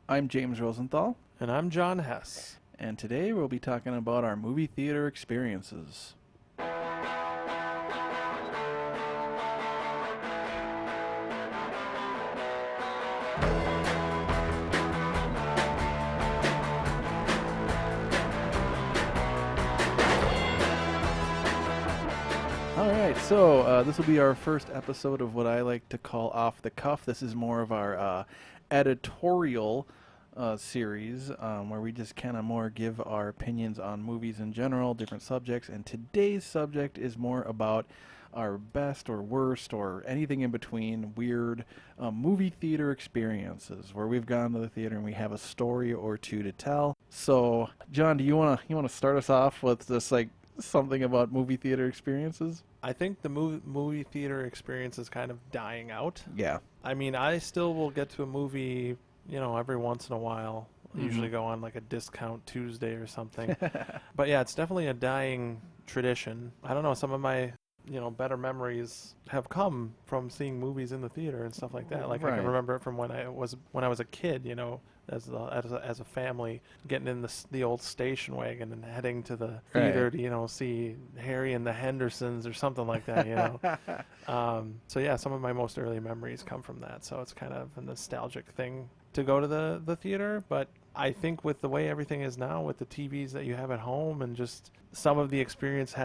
I'm James Rosenthal, And I'm John Hess. and today we'll be talking about our movie theater experiences. All right, so this will be our first episode of what I like to call Off the Cuff. This is more of our editorial series where we just kind of more give our opinions on movies in general, different subjects. And today's subject is more about our best or worst or anything in between weird movie theater experiences where we've gone to the theater and we have a story or two to tell. So, John, do you wanna start us off with just like something about movie theater experiences? I think the movie theater experience is kind of dying out. Yeah. I mean, I still will get to a movie, every once in a while. I usually go on like a discount Tuesday or something. But yeah, it's definitely a dying tradition. I don't know, some of my, better memories have come from seeing movies in the theater and stuff like that. Like I Right. can remember it from when I was a kid, as a family, getting in the old station wagon and heading to the theater Right. to see Harry and the Hendersons or something like that. So yeah, some of my most early memories come from that. So it's kind of a nostalgic thing to go to the theater. But I think with the way everything is now, with the TVs that you have at home, and just some of the experiences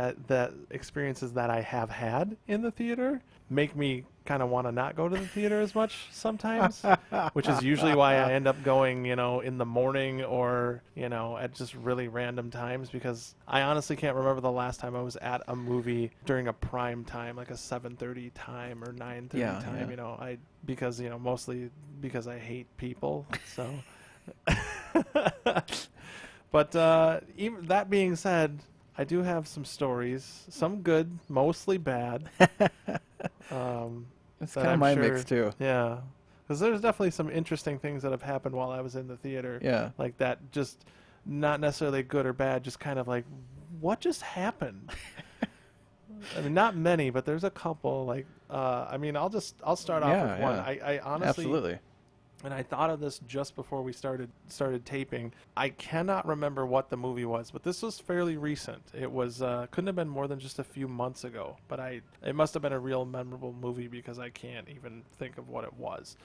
that I have had in the theater, make me kind of want to not go to the theater as much sometimes, which is usually why I end up going, in the morning or, at just really random times, because I honestly can't remember the last time I was at a movie during a prime time, like a 7:30 time or 9:30 Yeah, time, yeah. because, mostly because I hate people, so. But even that being said, I do have some stories, some good, mostly bad. It's That kind of I'm my sure, mix too. yeah, because there's definitely some interesting things that have happened while I was in the theater, Yeah. like that. Just not necessarily good or bad, just kind of like, what just happened? I mean, not many, but there's a couple. Like, I'll start off with Yeah, one. yeah. I honestly, Absolutely. and I thought of this just before we started taping. I cannot remember what the movie was, but this was fairly recent. It was couldn't have been more than just a few months ago. But it must have been a real memorable movie because I can't even think of what it was.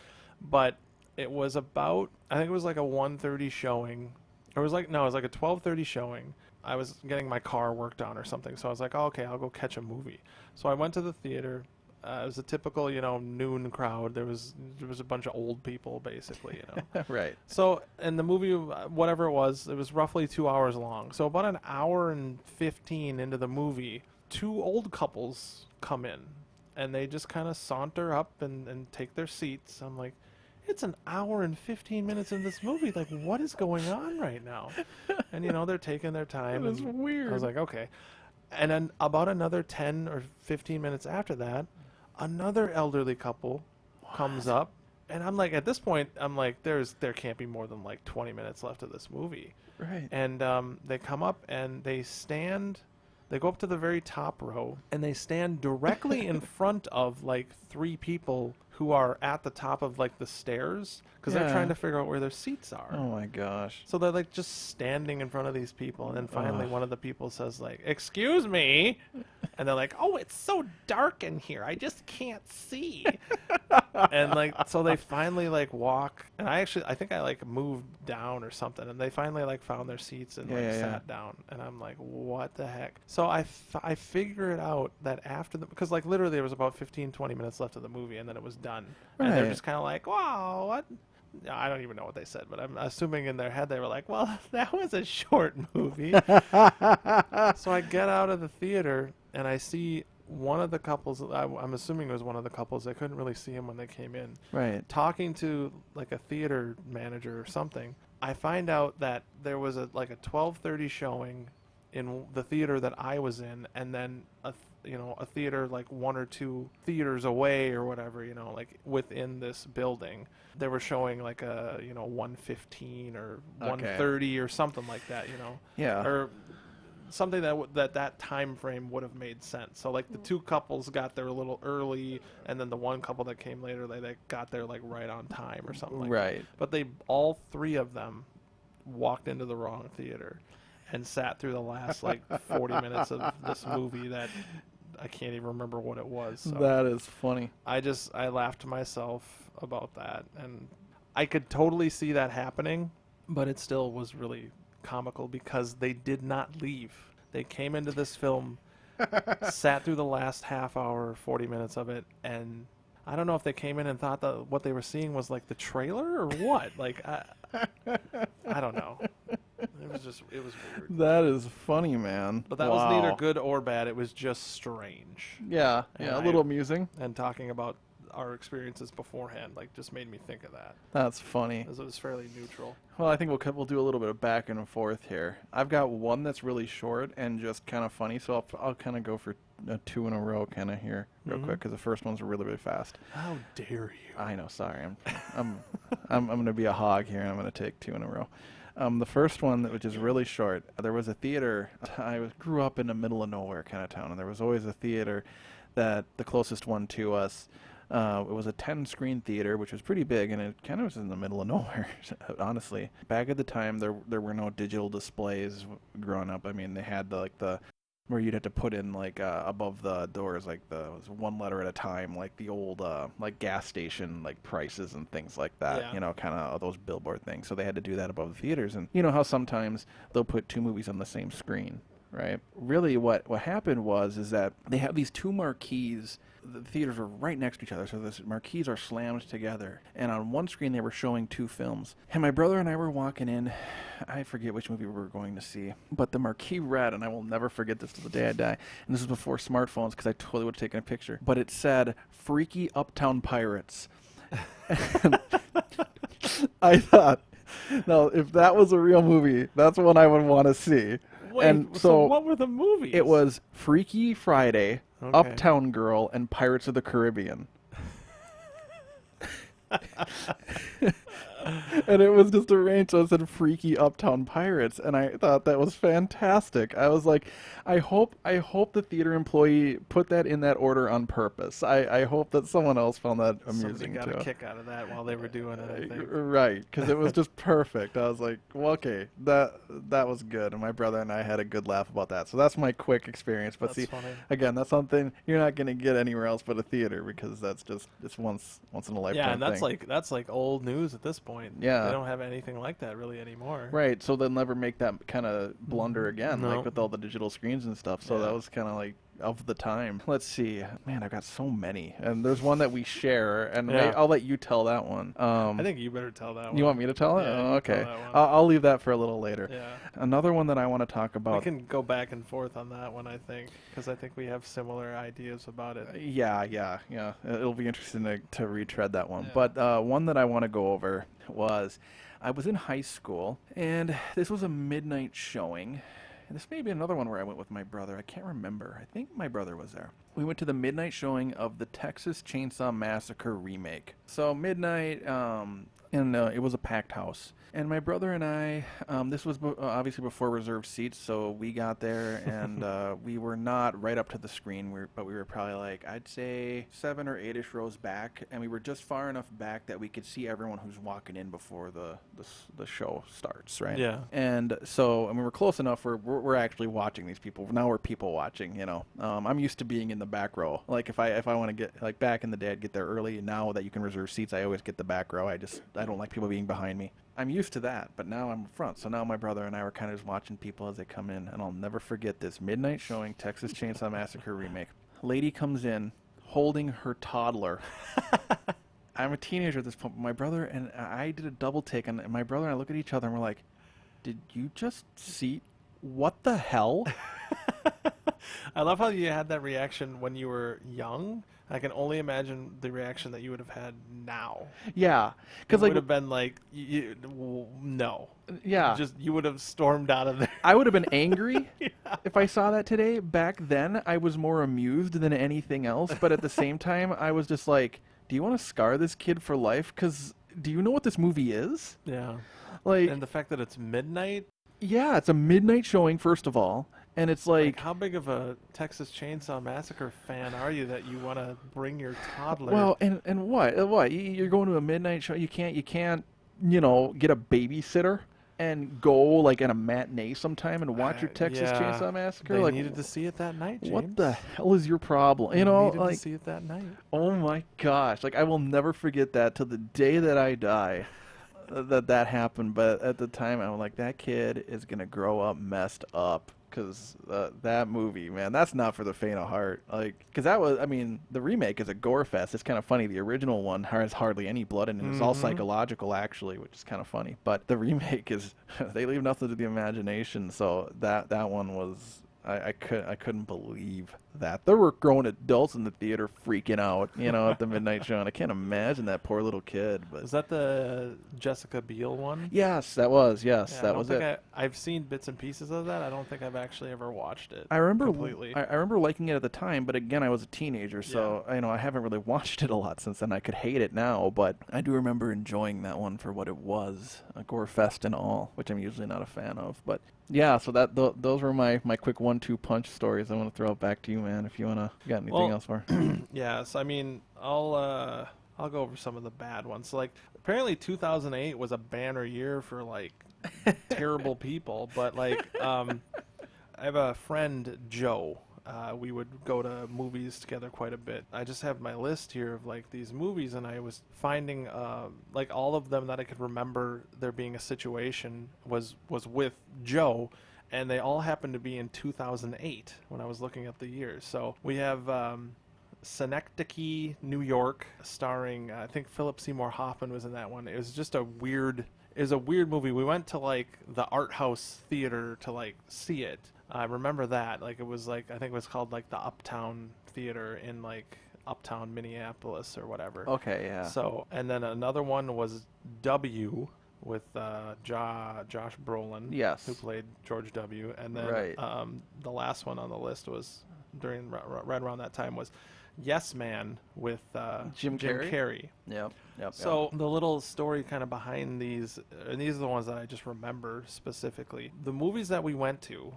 But it was about, I think it was like a 1:30 showing. Or it was like, no, it was like a 12:30 showing. I was getting my car worked on or something, so I was like, oh, okay, I'll go catch a movie. So I went to the theater. It was a typical, noon crowd. There was a bunch of old people, basically, Right. So, and the movie, whatever it was roughly 2 hours long. So about an hour and 15 into the movie, two old couples come in, and they just kind of saunter up and take their seats. I'm like, it's an hour and 15 minutes in this movie. Like, what is going on right now? And, they're taking their time. That is And I weird. was like, okay. And then about another 10 or 15 minutes after that, another elderly couple comes up, and I'm like, at this point, I'm like, there can't be more than like 20 minutes left of this movie. Right. And they come up and they go up to the very top row, and they stand directly in front of like three people who are at the top of like the stairs, because they're Yeah. trying to figure out where their seats are. Oh my gosh. So they're like just standing in front of these people, and then finally Ugh. one of the people says like, "Excuse me," and they're like, "Oh, it's so dark in here, I just can't see." And like, so they finally like walk, and I think I like moved down or something, and they finally like found their seats and Yeah, like yeah, yeah. sat down, and I'm like, what the heck? So I figure it out that after because like literally there was about 15-20 minutes left of the movie, and then it was done, and they're Right. just kind of like, wow, what? I don't even know what they said, but I'm assuming in their head they were like, well, that was a short movie. So I get out of the theater and I see one of the couples, I'm assuming it was one of the couples, I couldn't really see him when they came in, Right. talking to like a theater manager or something. I find out that there was a 12:30 showing in the theater that I was in, and then a theater like one or two theaters away or whatever, like within this building, they were showing like a 1:15 or Okay. 1:30 or something like that, Yeah. or something that time frame would have made sense. So like the two couples got there a little early, and then the one couple that came later, they got there like right on time or something like that. Right. But they all three of them walked into the wrong theater and sat through the last like 40 minutes of this movie that I can't even remember what it was. So That is funny. I laughed to myself about that, and I could totally see that happening, but it still was really comical because they did not leave. They came into this film, sat through the last half hour, 40 minutes of it, and I don't know if they came in and thought that what they were seeing was like the trailer or what. Like I don't know. It was weird. That is funny, man. But that was neither good or bad. It was just strange. Yeah, And a little amusing. And talking about our experiences beforehand, like, just made me think of that. That's funny. It was fairly neutral. Well, I think we'll do a little bit of back and forth here. I've got one that's really short and just kind of funny, so I'll kind of go for two in a row kind of here real quick, because the first one's really, really fast. How dare you? I know, sorry. I'm going to be a hog here, and I'm going to take two in a row. The first one, which is really short, there was a theater. I grew up in the middle of nowhere kind of town, and there was always a theater that the closest one to us, it was a 10-screen theater, which was pretty big, and it kind of was in the middle of nowhere, honestly. Back at the time, there were no digital displays growing up. I mean, they had the where you'd have to put in above the doors it was one letter at a time, like the old like gas station like prices and things like that. Yeah. You know, kind of those billboard things. So they had to do that above the theaters, and you know how sometimes they'll put two movies on the same screen, right? Really, what happened is that they have these two marquees. The theaters are right next to each other, so the marquees are slammed together. And on one screen, they were showing two films. And my brother and I were walking in. I forget which movie we were going to see, but the marquee read, and I will never forget this till the day I die. And this is before smartphones, because I totally would have taken a picture. But it said, "Freaky Uptown Pirates." And I thought, now, if that was a real movie, that's one I would want to see. Wait, and so what were the movies? It was Freaky Friday, Okay. Uptown Girl, and Pirates of the Caribbean. And it was just arranged so it said Freaky Uptown Pirates, and I thought that was fantastic. I was like, I hope the theater employee put that in that order on purpose. I hope that someone else found that amusing Somebody got too. a kick out of that while they were doing it, I think. Right, because it was just perfect. I was like, well, okay, that was good, and my brother and I had a good laugh about that. So that's my quick experience. But That's funny. again, that's something you're not going to get anywhere else but a theater, because that's just it's once in a lifetime Yeah, and thing. that's like old news at this point. Yeah. They don't have anything like that really anymore. Right, so they'll never make that kind of blunder again, No. like with all the digital screens and stuff. So Yeah. that was kind of like of the time. Let's see, man, I've got so many, and there's one that we share, and Yeah. I'll let you tell that one. I think you better tell that one. You want me to tell it? Yeah, Oh, you tell okay. that one. I'll leave that for a little later. Yeah. Another one that I want to talk We about. can go back and forth on that one, I think, because I think we have similar ideas about it. Yeah. It'll be interesting to retread that one. Yeah. But one that I want to go over was, I was in high school, and this was a midnight showing. And this may be another one where I went with my brother. I can't remember. I think my brother was there. We went to the midnight showing of the Texas Chainsaw Massacre remake. So midnight, and it was a packed house. And my brother and I, this was obviously before reserved seats, so we got there, and we were not right up to the screen, but we were probably like, I'd say 7 or 8-ish rows back, and we were just far enough back that we could see everyone who's walking in before the show starts, right? Yeah. And so, I mean, we're close enough. We're actually watching these people. Now we're people watching, you know. I'm used to being in the back row. Like if I want to get, like back in the day, I'd get there early. Now that you can reserve seats, I always get the back row. I don't like people being behind me. I'm used to that, but now I'm front. So now my brother and I were kind of just watching people as they come in, and I'll never forget this midnight showing, Texas Chainsaw Massacre remake. Lady comes in holding her toddler. I'm a teenager at this point. My brother and I did a double take, and my brother and I look at each other and we're like, did you just see what the hell? I love how you had that reaction when you were young. I can only imagine the reaction that you would have had now. Yeah, It because would like, have been like, no. yeah, You would have stormed out of there. I would have been angry Yeah. if I saw that today. Back then, I was more amused than anything else. But at the same time, I was just like, do you want to scar this kid for life? Because do you know what this movie is? Yeah. Like, And the fact that it's midnight. yeah, it's a midnight showing, first of all. And it's Like, like, how big of a Texas Chainsaw Massacre fan are you that you want to bring your toddler? well, and what? You're going to a midnight show. You can't, get a babysitter and go like in a matinee sometime and watch your Texas Yeah, Chainsaw Massacre. they Like, needed to see it that night, what the James. hell is your problem? They needed to Like, see it that night. oh my gosh, like I will never forget that till the day that I die. That happened, but at the time I'm like, that kid is gonna grow up messed up because that movie, man, that's not for the faint of heart. Like, because that was, I mean, the remake is a gore fest. It's kind of funny. The original one has hardly any blood in it. It's all Mm-hmm. psychological actually, which is kind of funny. But the remake is they leave nothing to the imagination. So that one was. I couldn't believe that. There were grown adults in the theater freaking out, at the midnight show, and I can't imagine that poor little kid. But Was that the Jessica Biel one? yes, that was. Yes, Yeah, I that don't was think it. I've seen bits and pieces of that. I don't think I've actually ever watched it I remember completely. I remember liking it at the time, but again, I was a teenager, so I haven't really watched it a lot since then. I could hate it now, but I do remember enjoying that one for what it was, a gore fest and all, which I'm usually not a fan of. But yeah, so those were my quick 1-2 punch stories. I want to throw it back to you, man. If you got anything else for? Yes, I mean, I'll go over some of the bad ones. So, like, apparently 2008 was a banner year for like terrible people, but like I have a friend, Joe. We would go to movies together quite a bit. I just have my list here of like these movies, and I was finding like all of them that I could remember there being a situation was with Joe, and they all happened to be in 2008 when I was looking at the years. So we have Synecdoche, New York, starring I think Philip Seymour Hoffman was in that one. It was just a weird. It was a weird movie. We went to like the art house theater to like see it. I remember that. Like it was like I think it was called like the Uptown Theater in like Uptown Minneapolis or whatever. Okay, yeah. So and then another one was W with Josh Brolin, Yes. who played George W. And then Right. the last one on the list was right around that time was Yes Man with Jim Carrey? Carrey. Yep. So the little story kind of behind these, and these are the ones that I just remember specifically. The movies that we went to,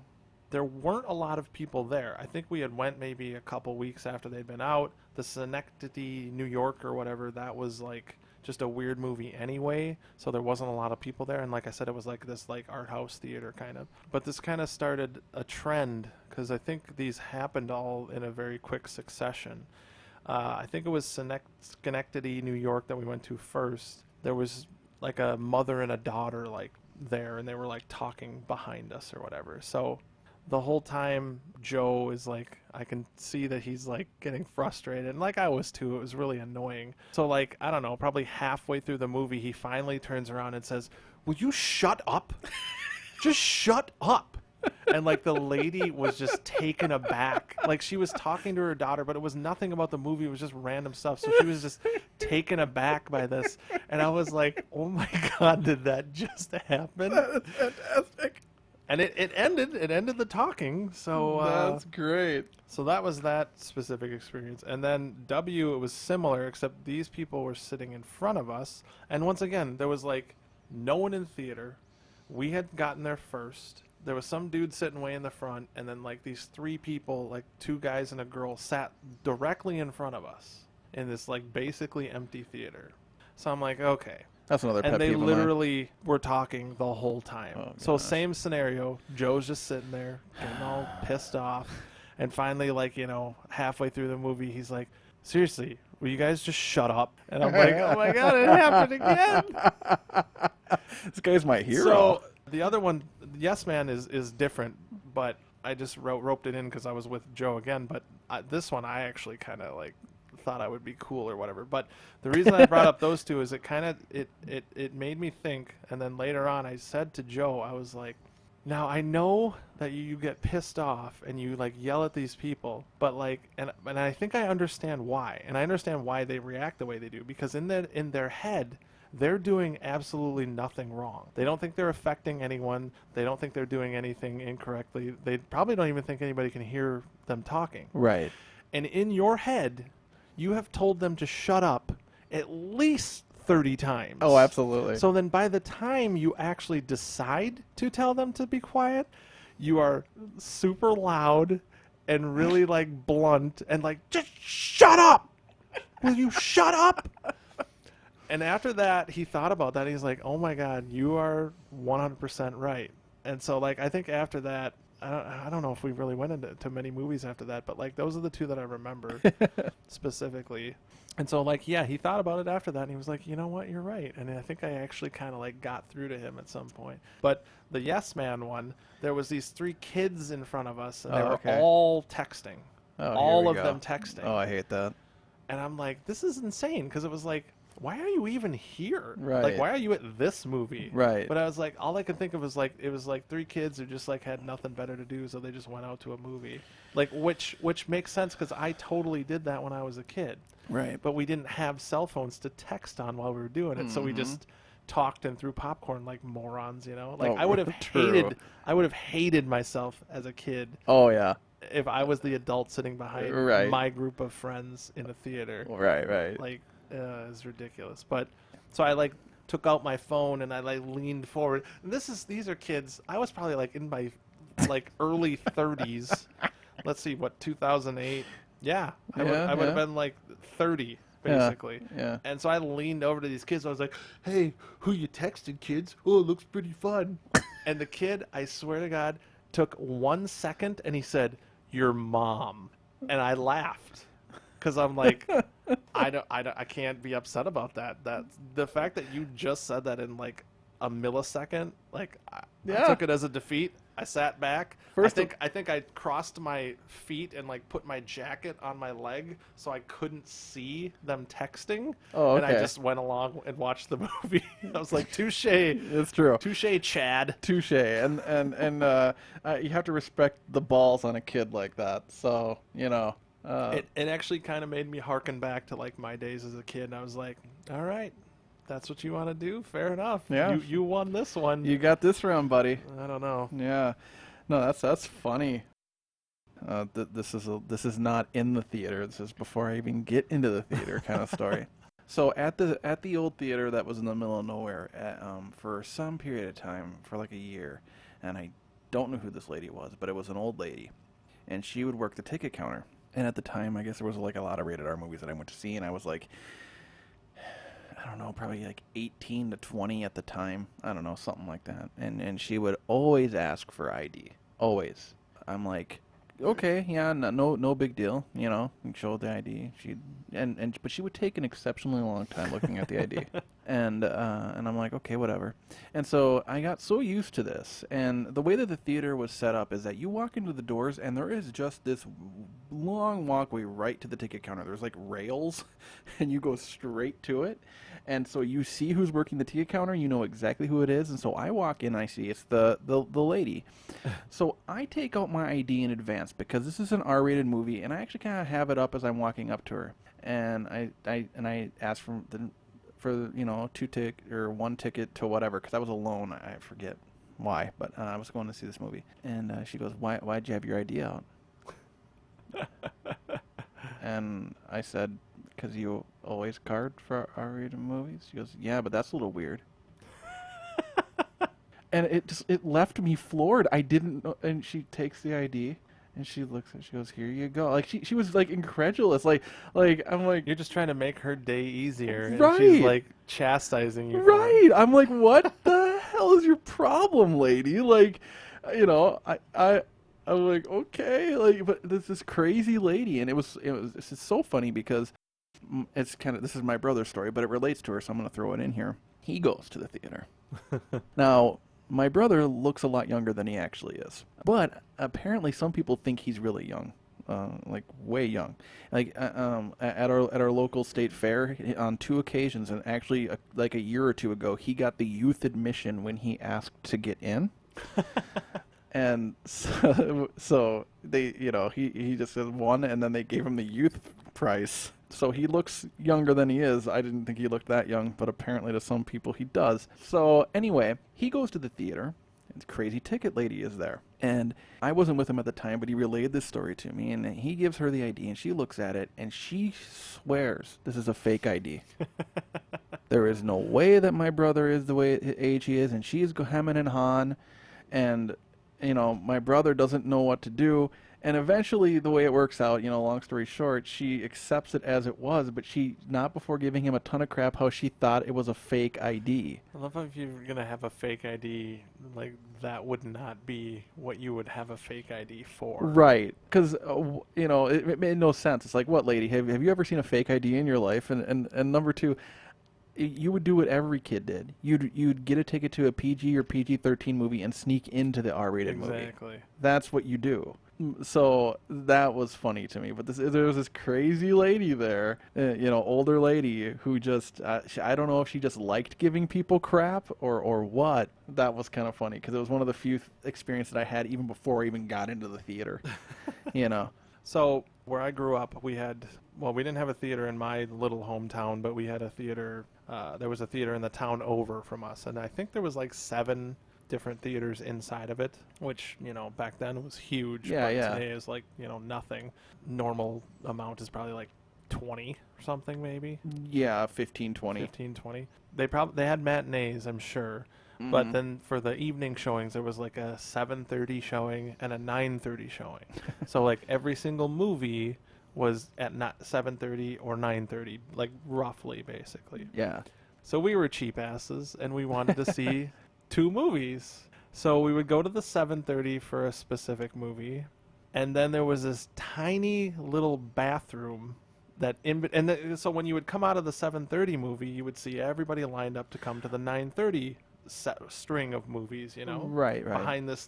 there weren't a lot of people there. I think we had went maybe a couple weeks after they'd been out. The Synecdoche, New York or whatever, that was like just a weird movie anyway, so there wasn't a lot of people there. And like I said, it was like this like art house theater kind of. But this kind of started a trend because I think these happened all in a very quick succession. I think it was Schenectady, New York that we went to first. There was like a mother and a daughter like there, and they were like talking behind us or whatever. So the whole time Joe is like, I can see that he's like getting frustrated, and like I was too. It was really annoying. So like, I don't know, probably halfway through the movie, he finally turns around and says, "Will you shut up? Just shut up." And like the lady was just taken aback. Like she was talking to her daughter, but it was nothing about the movie. It was just random stuff. So she was just taken aback by this. And I was like, oh my God, did that just happen? That's fantastic. And it ended the talking. So That's great. so that was that specific experience. And then W, it was similar, except these people were sitting in front of us. And once again, there was like no one in the theater. We had gotten there first. There was some dude sitting way in the front, and then like these three people, like two guys and a girl, sat directly in front of us in this like basically empty theater. So I'm like, okay. That's another pet And they peeve of mine. literally were talking the whole time. Oh, So gosh. same scenario. Joe's just sitting there, getting all pissed off. And finally, like, halfway through the movie, he's like, seriously, will you guys just shut up? And I'm like, oh my God, it happened again. This guy's my hero. So the other one, Yes Man, is different, but I just roped it in because I was with Joe again. But this one, I actually kind of like thought I would be cool or whatever. But the reason I brought up those two is it kind of it made me think. And then later on, I said to Joe, I was like, now I know that you get pissed off and you like yell at these people, but like, and I think I understand why, and I understand why they react the way they do, because in their head, they're doing absolutely nothing wrong. They don't think they're affecting anyone. They don't think they're doing anything incorrectly. They probably don't even think anybody can hear them talking. right. And in your head, you have told them to shut up at least 30 times. Oh, absolutely. So then by the time you actually decide to tell them to be quiet, you are super loud and really like blunt and like, just shut up. Will you shut up? And after that, he thought about that. He's like, oh my God, you are 100% right. And so like, I think after that, I don't know if we really went into many movies after that, but like those are the two that I remember specifically. And so like, yeah, he thought about it after that and he was like, you know what, you're right. And I think I actually kind of like got through to him at some point. But the Yes Man one, there was these three kids in front of us and they were all texting. Oh, All here of we them go. texting. Oh, I hate that. And I'm like, this is insane because it was like, why are you even here? Right. Like, why are you at this movie? Right. But I was like, all I could think of was like, it was like three kids who just like had nothing better to do, so they just went out to a movie. Like, which makes sense because I totally did that when I was a kid. Right. But we didn't have cell phones to text on while we were doing it, so we just talked and threw popcorn like morons, you know? Like, Oh, I would have true. hated myself as a kid Oh, yeah. if I was the adult sitting behind Right. my group of friends in a theater. Right. Like, it's ridiculous. But so I like took out my phone and I like leaned forward. And these are kids. I was probably like in my like early 30s. Let's see, what, 2008? Yeah, I would have been like 30 basically. Yeah. And so I leaned over to these kids. I was like, "Hey, who you texting, kids? Oh, it looks pretty fun." And the kid, I swear to God, took 1 second and he said, "Your mom," and I laughed. Because I'm like, I can't be upset about that. That the fact that you just said that in like a millisecond, like I took it as a defeat. I sat back. I think I crossed my feet and like put my jacket on my leg so I couldn't see them texting. Oh, okay. And I just went along and watched the movie. I was like, touche. It's true. Touche, Chad. Touche. And you have to respect the balls on a kid like that. So, you know. It actually kind of made me harken back to like my days as a kid. And I was like, all right, that's what you want to do. Fair enough. Yeah. You won this one. You got this round, buddy. I don't know. Yeah. No, that's funny. This is not in the theater. This is before I even get into the theater kind of story. So at the old theater that was in the middle of nowhere for some period of time, for like a year, and I don't know who this lady was, but it was an old lady, and she would work the ticket counter. And at the time, I guess there was like a lot of rated R movies that I went to see, and I was like, I don't know, probably like 18 to 20 at the time. I don't know, something like that. And she would always ask for ID. Always. I'm like, okay, yeah, no big deal, you know. You show the ID. But she would take an exceptionally long time looking at the ID. And I'm like, okay, whatever. And so I got so used to this. And the way that the theater was set up is that you walk into the doors and there is just this long walkway right to the ticket counter. There's like rails and you go straight to it. And so you see who's working the ticket counter, you know exactly who it is. And so I walk in and I see it's the lady. So I take out my ID in advance because this is an R-rated movie and I actually kind of have it up as I'm walking up to her. And I ask for you know, one ticket to whatever, because I was alone. I forget why, but I was going to see this movie. And she goes, why'd you have your ID out? And I said, because you always card for R-rated movies? She goes, yeah, but that's a little weird. And it left me floored. I didn't know. And she takes the ID and she looks at it, she goes, here you go. Like she was like incredulous. Like I'm like, You're just trying to make her day easier. And right. she's like chastising you. Right. I'm like, what the hell is your problem, lady? Like, you know, I'm like, okay, like, but this crazy lady, and it was this is so funny because it's kind of, this is my brother's story, but it relates to her, so I'm going to throw it in here. He goes to the theater. Now, my brother looks a lot younger than he actually is, but apparently some people think he's really young, like way young. Like at our local state fair on 2 occasions, and actually like a year or 2 ago, he got the youth admission when he asked to get in. And so they, you know, he just won, and then they gave him the youth price. So he looks younger than he is. I didn't think he looked that young, but apparently to some people he does. So anyway, he goes to the theater. And the crazy ticket lady is there. And I wasn't with him at the time, but he relayed this story to me. And he gives her the ID, and she looks at it, and she swears this is a fake ID. There is no way that my brother is the way age he is, and she is hemming and hawing. And my brother doesn't know what to do. And eventually, the way it works out, long story short, she accepts it as it was, but not before giving him a ton of crap how she thought it was a fake ID. I love how if you're gonna have a fake ID, like that would not be what you would have a fake ID for. Right. Because, it made no sense. It's like, what, lady? Have you ever seen a fake ID in your life? And number two, you would do what every kid did. You'd get a ticket to a PG or PG-13 movie and sneak into the R-rated movie. Exactly. That's what you do. So that was funny to me. But there was this crazy lady there, older lady who just, I don't know if she just liked giving people crap or what. That was kind of funny because it was one of the few experiences that I had even before I even got into the theater, So where I grew up, we didn't have a theater in my little hometown, but we had a theater. There was a theater in the town over from us, and I think there was like 7 different theaters inside of it, which back then was huge. Yeah, but yeah. Today is like nothing. Normal amount is probably like 20 or something, maybe. Yeah, 15, 20. 15, 20. They had matinees, I'm sure. But then for the evening showings, there was like a 7:30 showing and a 9:30 showing. So like every single movie was at 7:30 or 9:30, like roughly, basically. Yeah. So we were cheap asses, and we wanted to see 2 movies. So we would go to the 7:30 for a specific movie, and then there was this tiny little bathroom so when you would come out of the 7:30 movie, you would see everybody lined up to come to the 9:30 string of movies, Right. behind this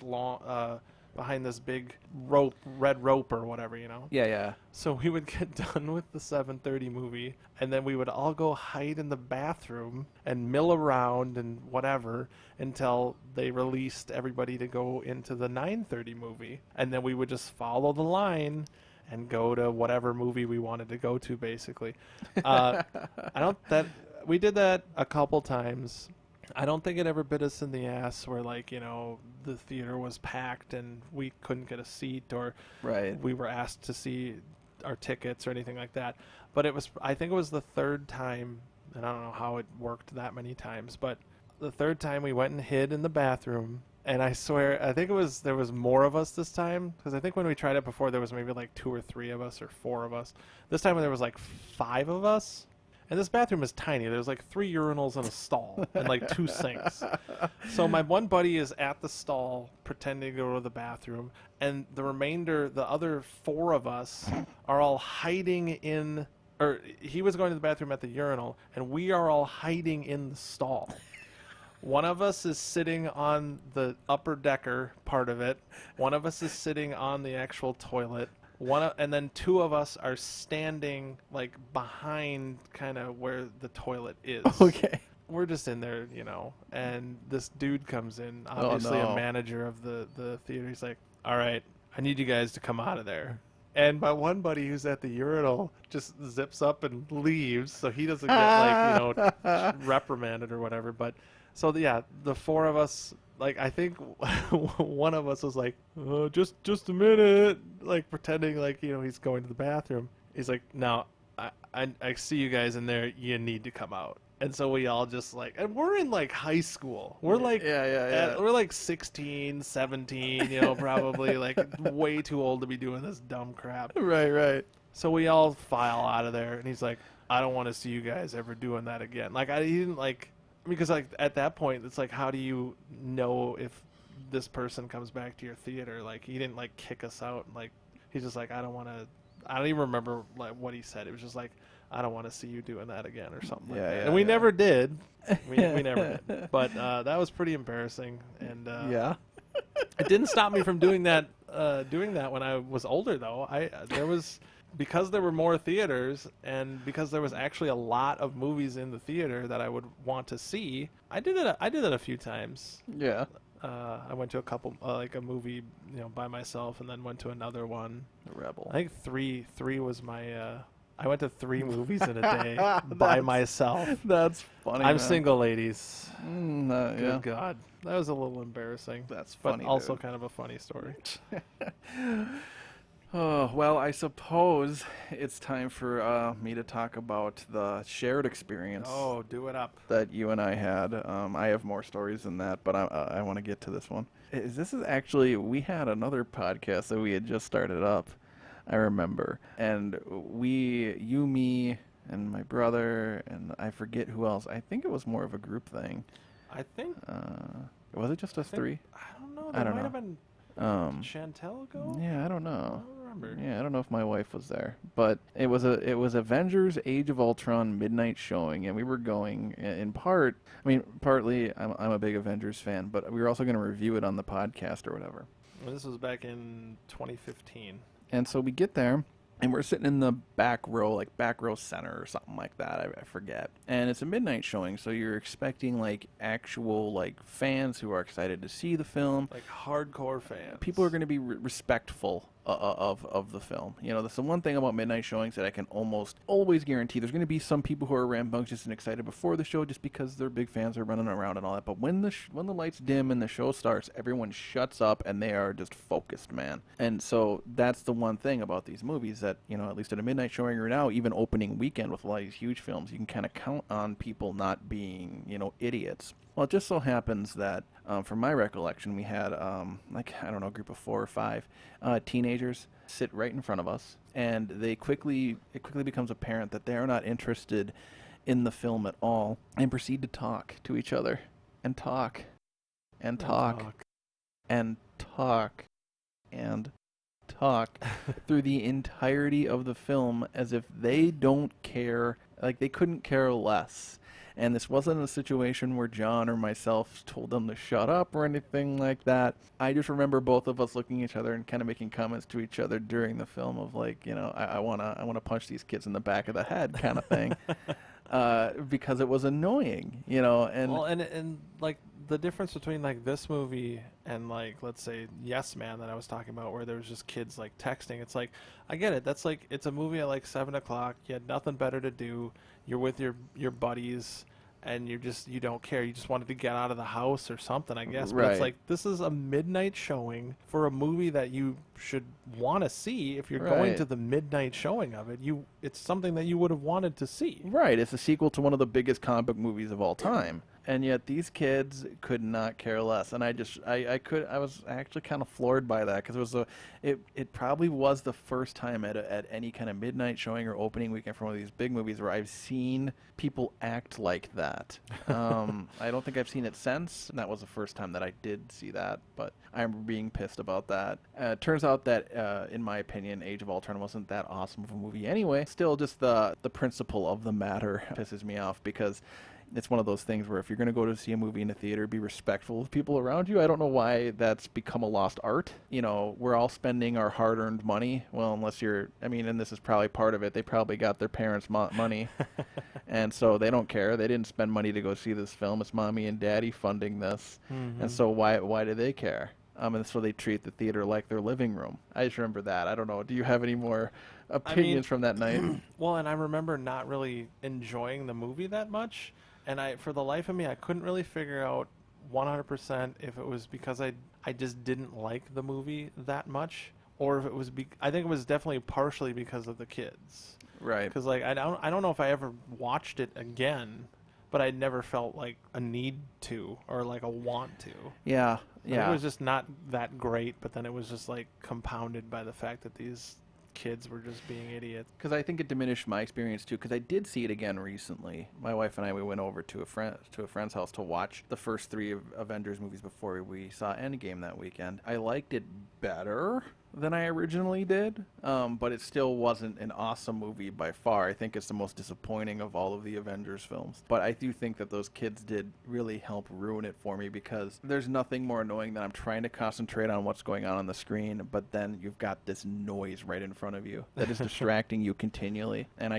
behind this big red rope or whatever, Yeah. So we would get done with the 7:30 movie, and then we would all go hide in the bathroom and mill around and whatever until they released everybody to go into the 9:30 movie, and then we would just follow the line and go to whatever movie we wanted to go to, basically. We did that a couple times. I don't think it ever bit us in the ass where, the theater was packed and we couldn't get a seat, or we were asked to see our tickets or anything like that. But I think it was the 3rd time, and I don't know how it worked that many times, but the 3rd time we went and hid in the bathroom. And I swear, I think there was more of us this time, because I think when we tried it before, there was maybe like 2 or 3 of us or 4 of us. This time there was like 5 of us. And this bathroom is tiny. There's like 3 urinals and a stall and like 2 sinks. So my one buddy is at the stall pretending to go to the bathroom, and the other 4 of us are all hiding he was going to the bathroom at the urinal, and we are all hiding in the stall. One of us is sitting on the upper decker part of it. One of us is sitting on the actual toilet. And then 2 of us are standing like behind kind of where the toilet is. Okay. We're just in there, and this dude comes in, obviously a manager of the theater. He's like, "All right, I need you guys to come out of there." And my one buddy who's at the urinal just zips up and leaves, so he doesn't get reprimanded or whatever. But so the 4 of us, like, I think one of us was like, just a minute, like pretending like, he's going to the bathroom. He's like, "No, I see you guys in there. You need to come out." And so we all just and we're in like high school. We're like, we're like 16, 17, probably like way too old to be doing this dumb crap. Right. So we all file out of there, and he's like, "I don't want to see you guys ever doing that again." Like, he didn't because at that point, it's like, how do you know if this person comes back to your theater? Like, he didn't kick us out. Like, he's just like, I don't even remember what he said. It was just like, "I don't want to see you doing that again," or something like that. Yeah, and we never did. We never did. But that was pretty embarrassing. And it didn't stop me from doing that when I was older, though. Because there were more theaters, and because there was actually a lot of movies in the theater that I would want to see, I did it a few times. Yeah. I went to a couple, like a movie, by myself, and then went to another one. Rebel. I think three was my. I went to 3 movies in a day by myself. That's funny. I'm man. single, ladies. Yeah. Good God, that was a little embarrassing. That's funny. But also dude. kind of a funny story. Oh, well, I suppose it's time for me to talk about the shared experience Oh, do it up. that you and I had. I have more stories than that, but I want to get to this one. This is actually, we had another podcast that we had just started up, I remember. And you, me, and my brother, and I forget who else. I think it was more of a group thing. I think. Was it just I us think. three? I don't know. I There don't might know. have been. Did Um, Chantel go? yeah, I don't I know. don't remember. Yeah, I don't know if my wife was there, but it was Avengers: Age of Ultron midnight showing, and we were going in part. I mean, partly I'm a big Avengers fan, but we were also going to review it on the podcast or whatever. Well, this was back in 2015. And so we get there, and we're sitting in the back row, like back row center or something like that. I forget. And it's a midnight showing, so you're expecting like actual like fans who are excited to see the film. Like hardcore fans. People are going to be respectful of the film. You know, that's the one thing about midnight showings that I can almost always guarantee. There's going to be some people who are rambunctious and excited before the show just because they're big fans, are running around and all that. But when when the lights dim and the show starts, everyone shuts up and they are just focused, man. And so that's the one thing about these movies that, you know, at least at a midnight showing or now even opening weekend with a lot of these huge films, you can kind of count on people not being, you know, idiots. Well, it just so happens that, from my recollection, we had, like, I don't know, a group of 4 or 5 teenagers sit right in front of us, and it quickly becomes apparent that they are not interested in the film at all, and proceed to talk to each other, and talk, and talk, and talk, and talk through the entirety of the film as if they don't care, like they couldn't care less. And this wasn't a situation where John or myself told them to shut up or anything like that. I just remember both of us looking at each other and kind of making comments to each other during the film of like, you know, I wanna punch these kids in the back of the head kind of thing, because it was annoying, you know. And Well, and like the difference between like this movie and like let's say Yes Man that I was talking about, where there was just kids like texting. It's like I get it. That's like it's a movie at like 7 o'clock. You had nothing better to do. You're with your buddies, and you don't care. You just wanted to get out of the house or something, I guess. But right. it's like this is a midnight showing for a movie that you should want to see. If you're going Right. to the midnight showing of it, it's something that you would have wanted to see. Right, it's a sequel to one of the biggest comic book movies of all time. And yet these kids could not care less. And I was actually kind of floored by that because it probably was the first time at any kind of midnight showing or opening weekend for one of these big movies where I've seen people act like that. I don't think I've seen it since, and that was the first time that I did see that, but I remember being pissed about that. Turns out that, in my opinion, Age of Ultron wasn't that awesome of a movie anyway. Still, just the principle of the matter pisses me off because it's one of those things where if you're going to go to see a movie in a theater, be respectful of people around you. I don't know why that's become a lost art. You know, we're all spending our hard-earned money. Well, unless I mean, and this is probably part of it, they probably got their parents' money. And so they don't care. They didn't spend money to go see this film. It's mommy and daddy funding this. Mm-hmm. And so why do they care? And so they treat the theater like their living room. I just remember that. I don't know. Do you have any more opinions from that night? Well, and I remember not really enjoying the movie that much. And for the life of me, I couldn't really figure out 100% if it was because I just didn't like the movie that much, or if it was I think it was definitely partially because of the kids. Right. Because like I don't know if I ever watched it again, but I never felt like a need to or like a want to. Yeah. Like, Yeah. it was just not that great, but then it was just like compounded by the fact that these kids were just being idiots. Because I think it diminished my experience too. Because I did see it again recently. My wife and I, we went over to a friend's house to watch the first 3 Avengers movies before we saw Endgame that weekend. I liked it better than I originally did, but it still wasn't an awesome movie by far. I think it's the most disappointing of all of the Avengers films. But I do think that those kids did really help ruin it for me because there's nothing more annoying than I'm trying to concentrate on what's going on the screen, but then you've got this noise right in front of you that is distracting you continually, and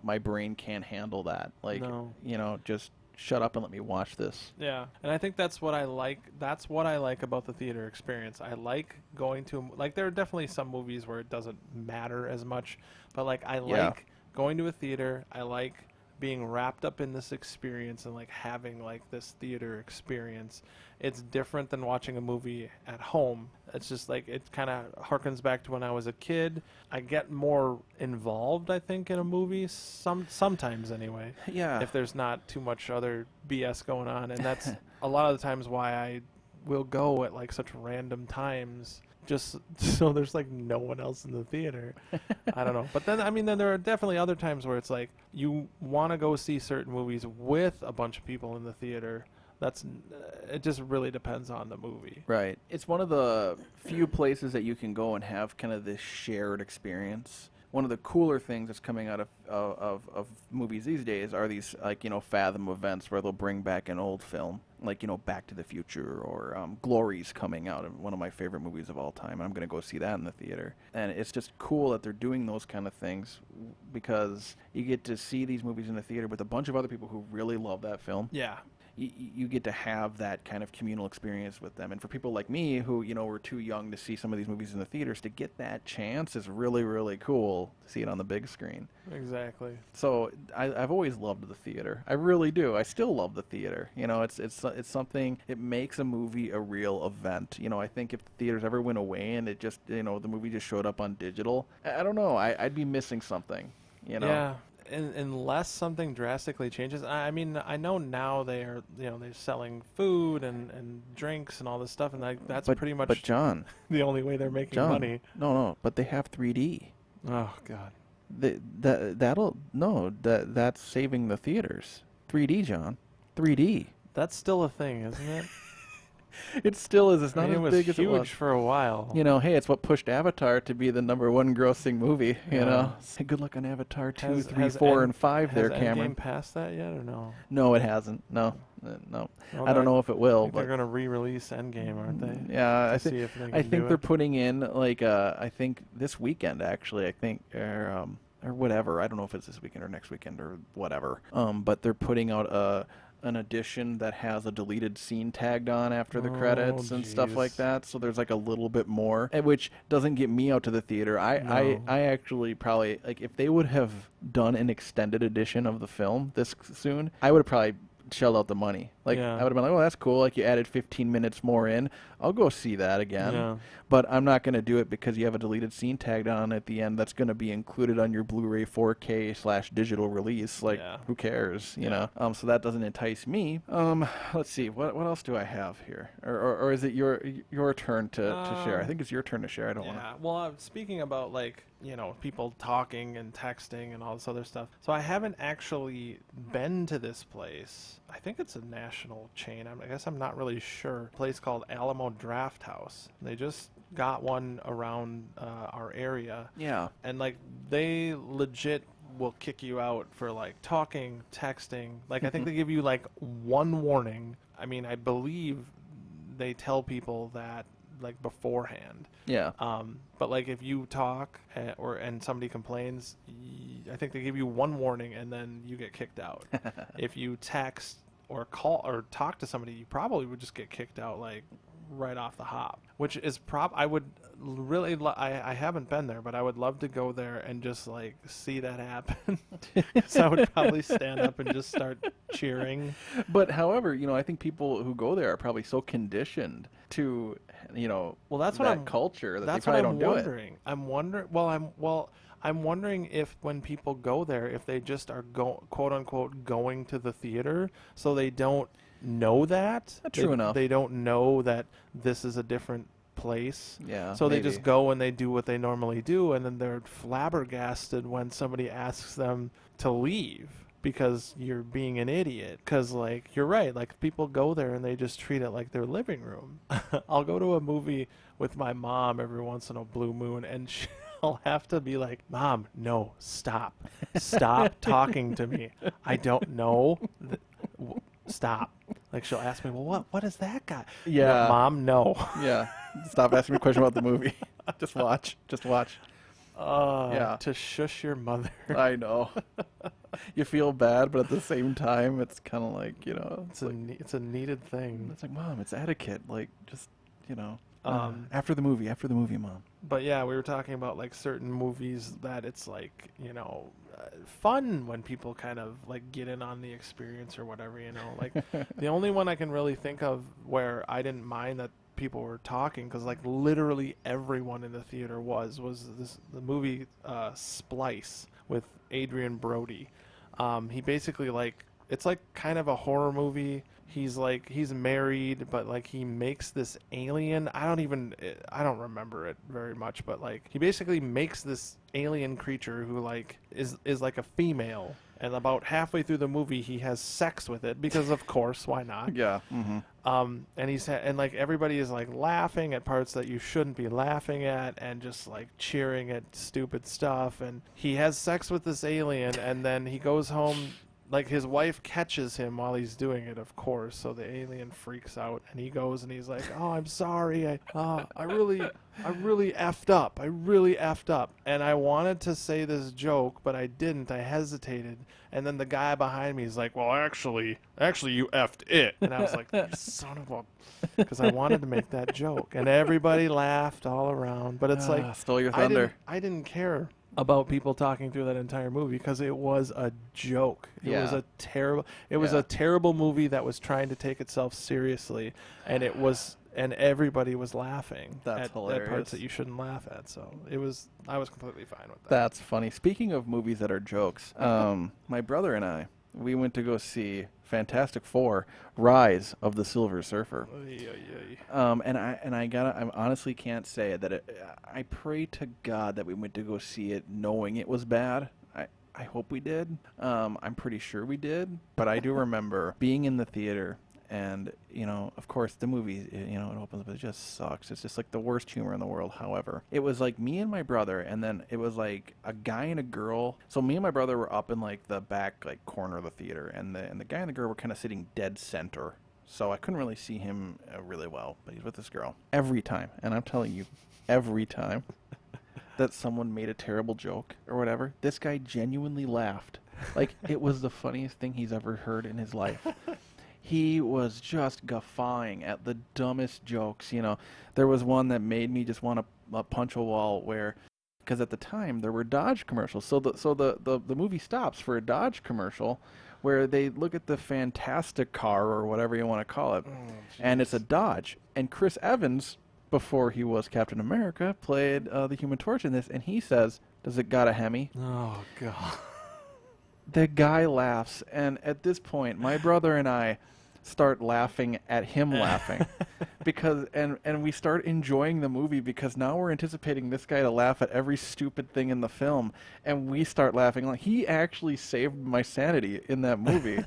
my brain can't handle that. Like, No. you know, just shut up and let me watch this. Yeah, and I think that's what I like. That's what I like about the theater experience. I like going to like. There are definitely some movies where it doesn't matter as much, but like I Yeah. like going to a theater. I like being wrapped up in this experience and like having like this theater experience. It's different than watching a movie at home. It's just like it kind of harkens back to when I was a kid. I get more involved, I think, in a movie sometimes anyway. Yeah. If there's not too much other BS going on, and that's a lot of the times why I will go at like such random times, just so there's like no one else in the theater. I don't know. But then, I mean, then there are definitely other times where it's like you want to go see certain movies with a bunch of people in the theater. It just really depends on the movie. Right. It's one of the few places that you can go and have kind of this shared experience. One of the cooler things that's coming out of movies these days are these, like, Fathom events where they'll bring back an old film, like, Back to the Future, or Glory's coming out, one of my favorite movies of all time. I'm going to go see that in the theater. And it's just cool that they're doing those kind of things because you get to see these movies in the theater with a bunch of other people who really love that film. Yeah. You get to have that kind of communal experience with them. And for people like me who, were too young to see some of these movies in the theaters, to get that chance is really, really cool to see it on the big screen. Exactly. So I've always loved the theater. I really do. I still love the theater. It's something, it makes a movie a real event. I think if the theaters ever went away and it just, the movie just showed up on digital, I don't know. I'd be missing something, Yeah. Unless something drastically changes. I mean, I know now they're selling food and drinks and all this stuff, and that's pretty much But John, the only way they're making money. No, but they have 3D. Oh God. That's saving the theaters. 3D, John. 3D. That's still a thing, isn't it? It still is. It's not as it was big as it was. huge for a while. Hey, it's what pushed Avatar to be the #1 grossing movie. Yeah. Say good luck on Avatar 2, 3, 4, and 5 there, Cameron. Has Endgame passed that yet or no? No, it hasn't. No. No. Well, I don't know if it will. They're going to re-release Endgame, aren't they? Yeah, I think they're putting in like I think this weekend actually. I think or whatever. I don't know if it's this weekend or next weekend or whatever. But they're putting out an edition that has a deleted scene tagged on after the credits and stuff like that. So there's like a little bit more, which doesn't get me out to the theater. I actually probably, like, if they would have done an extended edition of the film this soon, I would have probably shelled out the money. Like, I would have been like, oh, that's cool. Like, you added 15 minutes more in. I'll go see that again. Yeah. But I'm not going to do it because you have a deleted scene tagged on at the end that's going to be included on your Blu-ray 4K/digital release. Like, who cares, you know? So that doesn't entice me. Let's see. What else do I have here? Or is it your turn to share? I think it's your turn to share. I don't want to. Yeah. Well, speaking about, like, people talking and texting and all this other stuff. So I haven't actually been to this place. I think it's a national chain. I guess I'm not really sure. A place called Alamo Draft House. They just got one around our area. Yeah. And, like, they legit will kick you out for, like, talking, texting. Like, I think they give you, like, one warning. I mean, I believe they tell people that, like, beforehand. Yeah. But, like, if you talk and somebody complains, I think they give you one warning and then you get kicked out. If you text or call or talk to somebody, you probably would just get kicked out, like, right off the hop. Which is I would really I haven't been there, but I would love to go there and just, like, see that happen. So I would probably stand up and just start cheering. But however, I think people who go there are probably so conditioned to, well, that's that what I'm culture that that's they probably what I'm don't wondering. I'm wondering if when people go there, if they just are quote unquote going to the theater, so they don't know that. True enough. They don't know that this is a different place. Yeah. So maybe. they just go and they do what they normally do, and then they're flabbergasted when somebody asks them to leave because you're being an idiot. Because, like, you're right. Like, people go there and they just treat it like their living room. I'll go to a movie with my mom every once in a blue moon, and I'll have to be like, Mom, no, stop. Stop talking to me. I don't know. Stop. Like, she'll ask me, well, what is that guy? Yeah. No, Mom, no. Yeah. Stop asking me a question about the movie. Just watch. Yeah. To shush your mother. I know. You feel bad, but at the same time, it's kind of like, It's a needed thing. It's like, Mom, it's etiquette. Like, just, After the movie, Mom. But yeah, we were talking about like certain movies that it's like, fun when people kind of like get in on the experience or whatever, like the only one I can really think of where I didn't mind that people were talking, because like literally everyone in the theater was the movie Splice with Adrian Brody. He basically, like, it's like kind of a horror movie. He's married, but like he makes this alien. I don't remember it very much, but like he basically makes this alien creature who like is like a female, and about halfway through the movie he has sex with it, because of course, why not? Yeah. Mm-hmm. And like everybody is like laughing at parts that you shouldn't be laughing at, and just like cheering at stupid stuff. And he has sex with this alien, and then he goes home. Like, his wife catches him while he's doing it, of course, so the alien freaks out, and he goes and he's like, "Oh, I'm sorry, I really effed up. I really effed up." And I wanted to say this joke, but I didn't. I hesitated, and then the guy behind me is like, "Well, actually, you effed it." And I was like, "You son of a," because I wanted to make that joke, and everybody laughed all around. But it's like, stole your thunder. I didn't care about people talking through that entire movie, because it was a joke. It was a terrible movie that was trying to take itself seriously, and everybody was laughing at parts that you shouldn't laugh at. So I was completely fine with that. That's funny. Speaking of movies that are jokes, my brother and I, we went to go see Fantastic Four: Rise of the Silver Surfer. And I honestly can't say that I pray to God that we went to go see it knowing it was bad. I hope we did. I'm pretty sure we did. But I do remember being in the theater, and of course the movie, it opens up, it just sucks. It's just like the worst humor in the world. However, it was like me and my brother, and then it was like a guy and a girl. So me and my brother were up in like the back like corner of the theater, and the guy and the girl were kind of sitting dead center. So I couldn't really see him really well, but he's with this girl. Every time, and I'm telling you, every time that someone made a terrible joke or whatever, this guy genuinely laughed. Like, it was the funniest thing he's ever heard in his life. He was just guffawing at the dumbest jokes. There was one that made me just want to punch a wall, where, because at the time there were Dodge commercials. So the movie stops for a Dodge commercial where they look at the fantastic car, or whatever you want to call it, and it's a Dodge. And Chris Evans, before he was Captain America, played the Human Torch in this, and he says, "Does it got a Hemi?" Oh, God. The guy laughs, and at this point, my brother and I start laughing at him laughing, because and we start enjoying the movie, because now we're anticipating this guy to laugh at every stupid thing in the film, and we start laughing. Like, he actually saved my sanity in that movie,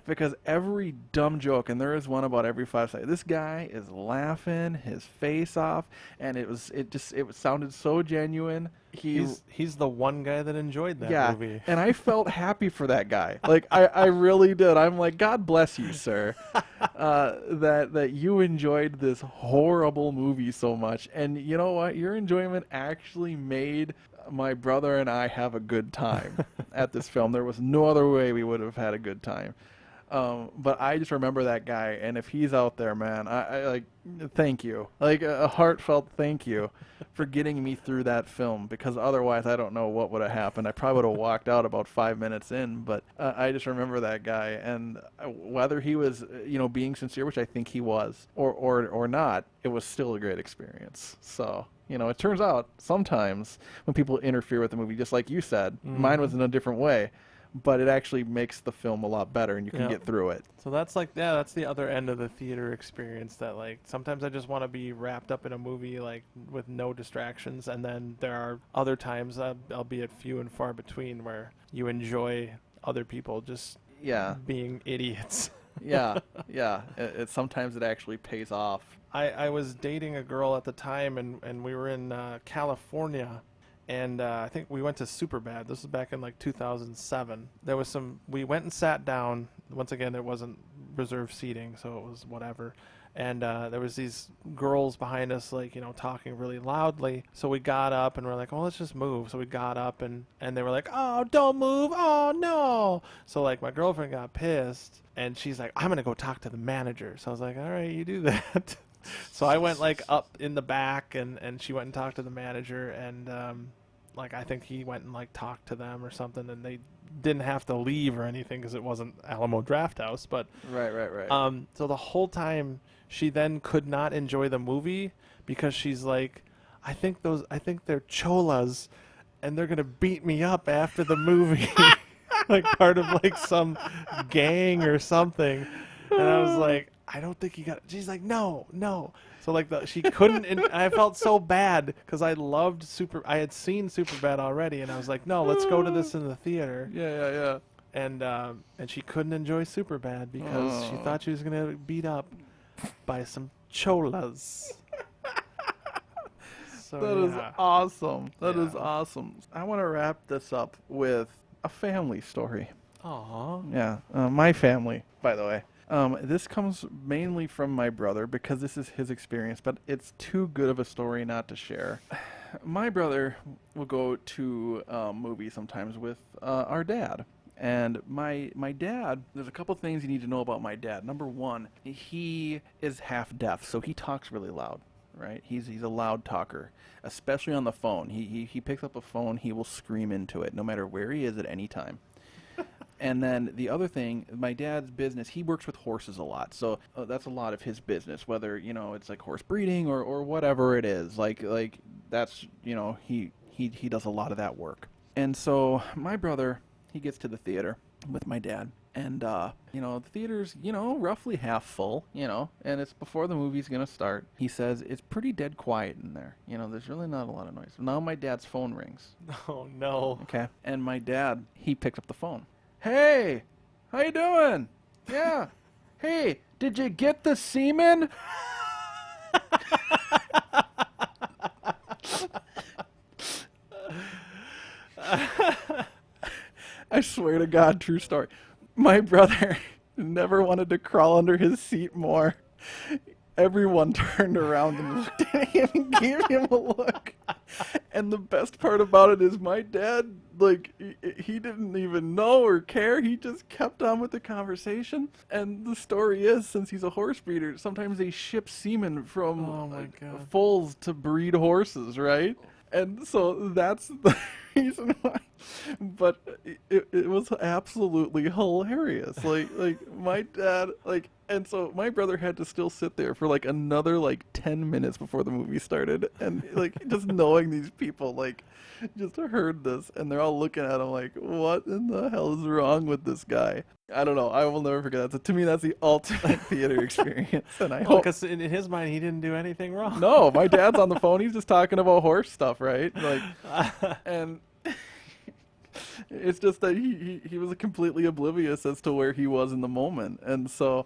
because every dumb joke, and there is one about every 5 seconds, this guy is laughing his face off, and it sounded so genuine. He's the one guy that enjoyed that movie. And I felt happy for that guy. Like, I really did. I'm like, God bless you, sir, that you enjoyed this horrible movie so much. And you know what? Your enjoyment actually made my brother and I have a good time at this film. There was no other way we would have had a good time. But I just remember that guy, and if he's out there, man, I like, thank you. Like, a heartfelt thank you for getting me through that film, because otherwise I don't know what would have happened. I probably would have walked out about 5 minutes in, but I just remember that guy, and whether he was, being sincere, which I think he was, or not, it was still a great experience. So, it turns out sometimes when people interfere with the movie, just like you said, mine was in a different way, but it actually makes the film a lot better, and you can get through it. So that's like, that's the other end of the theater experience, that like sometimes I just want to be wrapped up in a movie like with no distractions, and then there are other times, albeit few and far between, where you enjoy other people just being idiots. Sometimes it actually pays off. I was dating a girl at the time, and we were in California. And I think we went to Superbad. This was back in like 2007. We went and sat down. Once again, there wasn't reserved seating, so it was whatever. And there was these girls behind us, like, talking really loudly. So we got up and we're like, well, let's just move. So we got up, and they were like, oh, don't move. Oh, no. So like my girlfriend got pissed, and she's like, I'm going to go talk to the manager. So I was like, all right, you do that. So I went like up in the back, and she went and talked to the manager, and like I think he went and like talked to them or something, and they didn't have to leave or anything because it wasn't Alamo Drafthouse. But Right. so the whole time she then could not enjoy the movie because she's like, I think they're cholas, and they're gonna beat me up after the movie, like part of like some gang or something. And I was like, I don't think you got it. She's like, no. So like she couldn't, and I felt so bad because I had seen Superbad already, and I was like, no, let's go to this in the theater. Yeah. And she couldn't enjoy Superbad because she thought she was gonna get beat up by some cholas. So That is awesome. That is Yeah. awesome. I want to wrap this up with a family story. Aw. Yeah, my family, by the way. This comes mainly from my brother because this is his experience, but it's too good of a story not to share. My brother will go to movies sometimes with our dad. And my dad, there's a couple things you need to know about my dad. Number one, he is half deaf, so he talks really loud, right? He's a loud talker, especially on the phone. He picks up a phone, he will scream into it, no matter where he is at any time. And then the other thing, my dad's business, he works with horses a lot. So that's a lot of his business, whether, it's like horse breeding or whatever it is. Like that's, he does a lot of that work. And so my brother, he gets to the theater with my dad. And, the theater's, roughly half full, and it's before the movie's going to start. He says, it's pretty dead quiet in there. There's really not a lot of noise. Now my dad's phone rings. Oh no. Okay. And my dad, he picked up the phone. Hey, how you doing? Yeah. Hey, did you get the semen? I swear to God, true story. My brother never wanted to crawl under his seat more. Everyone turned around and looked at him and gave him a look. And the best part about it is my dad, he didn't even know or care. He just kept on with the conversation. And the story is, since he's a horse breeder, sometimes they ship semen from foals to breed horses, right? And so that's the reason why. But it was absolutely hilarious. Like my dad, and so my brother had to still sit there for another 10 minutes before the movie started. And just knowing these people just heard this, and they're all looking at him like, what in the hell is wrong with this guy? I don't know. I will never forget that. So to me, that's the ultimate theater experience. And I hope, because in his mind, he didn't do anything wrong. no, my dad's on the phone. He's just talking about horse stuff, right? And it's just that he was completely oblivious as to where he was in the moment. And so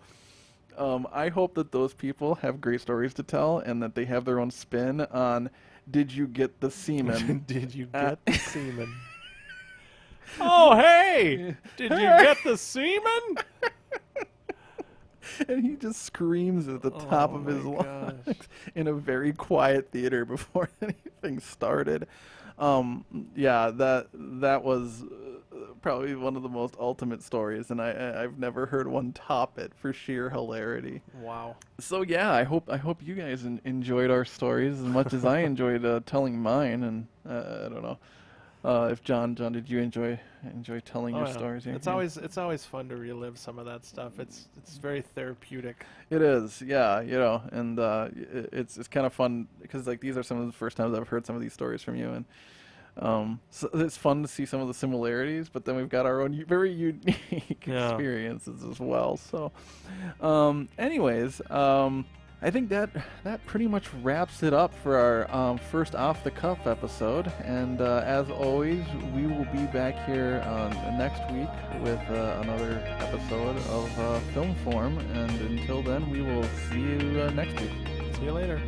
I hope that those people have great stories to tell and that they have their own spin on, did you get the semen? Did you get the semen? Oh, hey! Did you get the semen? And he just screams at the top of his lungs in a very quiet theater before anything started. Yeah, that was probably one of the most ultimate stories, and I've never heard one top it for sheer hilarity. Wow. So yeah, I hope you guys enjoyed our stories as much as I enjoyed telling mine. And I don't know if John, did you enjoy telling your stories here? It's always fun to relive some of that stuff. It's very therapeutic. It is, yeah, and it's kind of fun because these are some of the first times I've heard some of these stories from you, and so it's fun to see some of the similarities, but then we've got our own very unique experiences as well. So, anyways, I think that pretty much wraps it up for our first Off the Cuff episode. And as always, we will be back here next week with another episode of Film Form. And until then, we will see you next week. See you later.